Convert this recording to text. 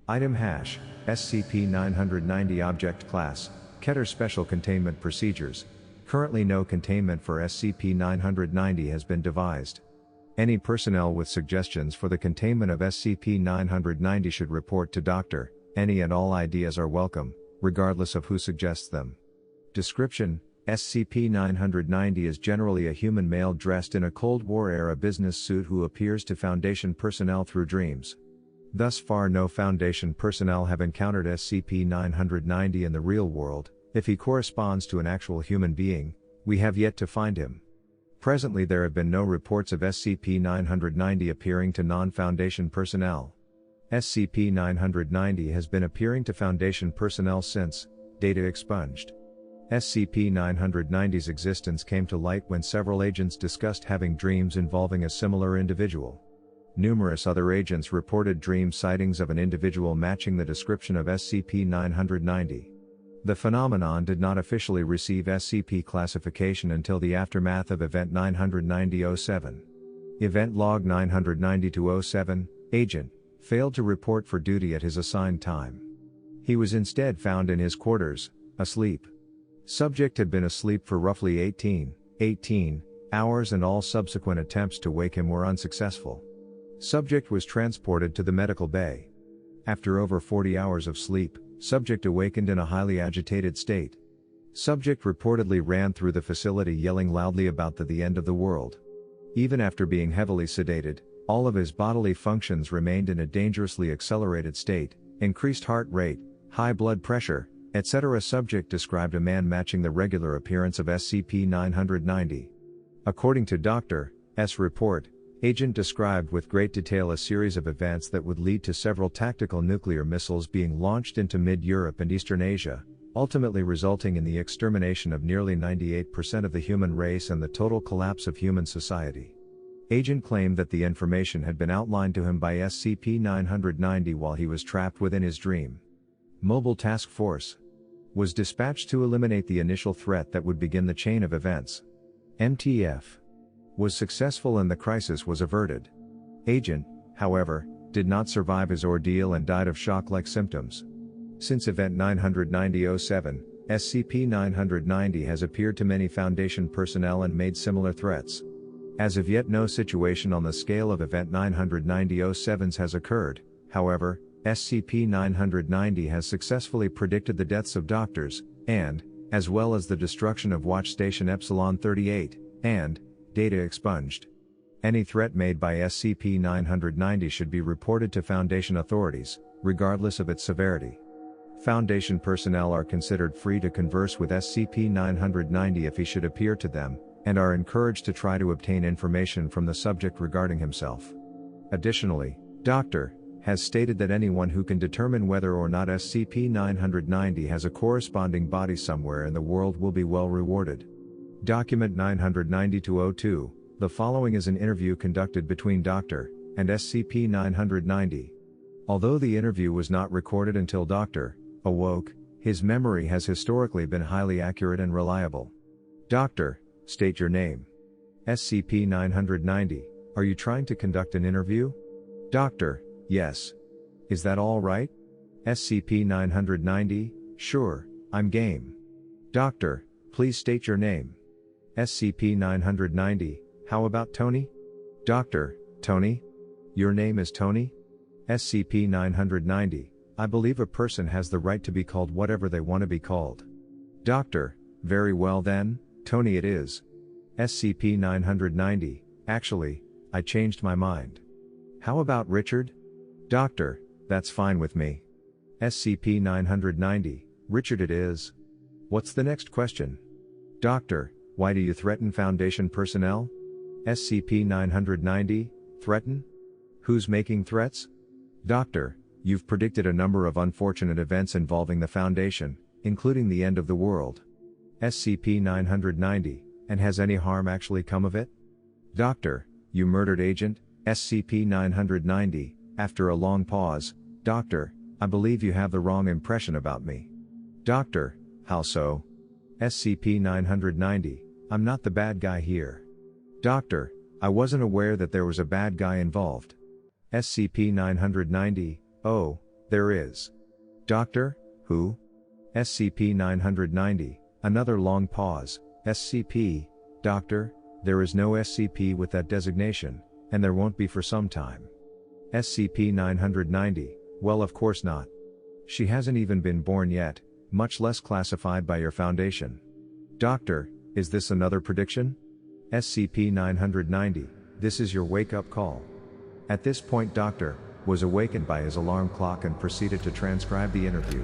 Item hash, SCP-990 Object Class, Keter Special Containment Procedures. Currently no containment for SCP-990 has been devised. Any personnel with suggestions for the containment of SCP-990 should report to Dr. Any, and all ideas are welcome, regardless of who suggests them. Description: SCP-990 is generally a human male dressed in a Cold War-era business suit who appears to Foundation personnel through dreams. Thus far no Foundation personnel have encountered SCP-990 in the real world. If he corresponds to an actual human being, we have yet to find him. Presently there have been no reports of SCP-990 appearing to non-Foundation personnel. SCP-990 has been appearing to Foundation personnel since data expunged. SCP-990's existence came to light when several agents discussed having dreams involving a similar individual. Numerous other agents reported dream sightings of an individual matching the description of SCP-990. The phenomenon did not officially receive SCP classification until the aftermath of Event 990-07. Event Log 990-07, Agent, failed to report for duty at his assigned time. He was instead found in his quarters, asleep. Subject had been asleep for roughly 18 hours, and all subsequent attempts to wake him were unsuccessful. Subject was transported to the medical bay. After over 40 hours of sleep, subject awakened in a highly agitated state. Subject reportedly ran through the facility yelling loudly about the end of the world. Even after being heavily sedated, all of his bodily functions remained in a dangerously accelerated state: increased heart rate, high blood pressure, etc. Subject described a man matching the regular appearance of SCP-990. According to Dr. S. report, Agent described with great detail a series of events that would lead to several tactical nuclear missiles being launched into mid-Europe and Eastern Asia, ultimately resulting in the extermination of nearly 98% of the human race and the total collapse of human society. Agent claimed that the information had been outlined to him by SCP-990 while he was trapped within his dream. Mobile Task Force was dispatched to eliminate the initial threat that would begin the chain of events. MTF was successful and the crisis was averted. Agent, however, did not survive his ordeal and died of shock-like symptoms. Since Event 990-07, SCP-990 has appeared to many Foundation personnel and made similar threats. As of yet no situation on the scale of Event 990-07's has occurred. However, SCP-990 has successfully predicted the deaths of doctors, and, as well as the destruction of Watch Station Epsilon 38, and data expunged. Any threat made by SCP-990 should be reported to Foundation authorities, regardless of its severity. Foundation personnel are considered free to converse with SCP-990 if he should appear to them, and are encouraged to try to obtain information from the subject regarding himself. Additionally, Dr. has stated that anyone who can determine whether or not SCP-990 has a corresponding body somewhere in the world will be well rewarded. Document 990-02, the following is an interview conducted between Dr. and SCP-990. Although the interview was not recorded until Dr. awoke, his memory has historically been highly accurate and reliable. Dr. State your name. SCP-990, are you trying to conduct an interview? Dr. Yes. Is that all right? SCP-990, sure, I'm game. Doctor, please state your name. SCP-990, how about Tony? Doctor, Tony? Your name is Tony? SCP-990, I believe a person has the right to be called whatever they want to be called. Doctor, very well then, Tony it is. SCP-990, actually, I changed my mind. How about Richard? Doctor, that's fine with me. SCP-990, Richard it is. What's the next question? Doctor, why do you threaten Foundation personnel? SCP-990, threaten? Who's making threats? Doctor, you've predicted a number of unfortunate events involving the Foundation, including the end of the world. SCP-990, and has any harm actually come of it? Doctor, you murdered Agent SCP-990. After a long pause, Doctor, I believe you have the wrong impression about me. Doctor, how so? SCP-990, I'm not the bad guy here. Doctor, I wasn't aware that there was a bad guy involved. SCP-990, oh, there is. Doctor, who? SCP-990, another long pause, SCP, Doctor, there is no SCP with that designation, and there won't be for some time. SCP-990, well of course not. She hasn't even been born yet, much less classified by your Foundation. Doctor, is this another prediction? SCP-990, this is your wake-up call. At this point Doctor was awakened by his alarm clock and proceeded to transcribe the interview.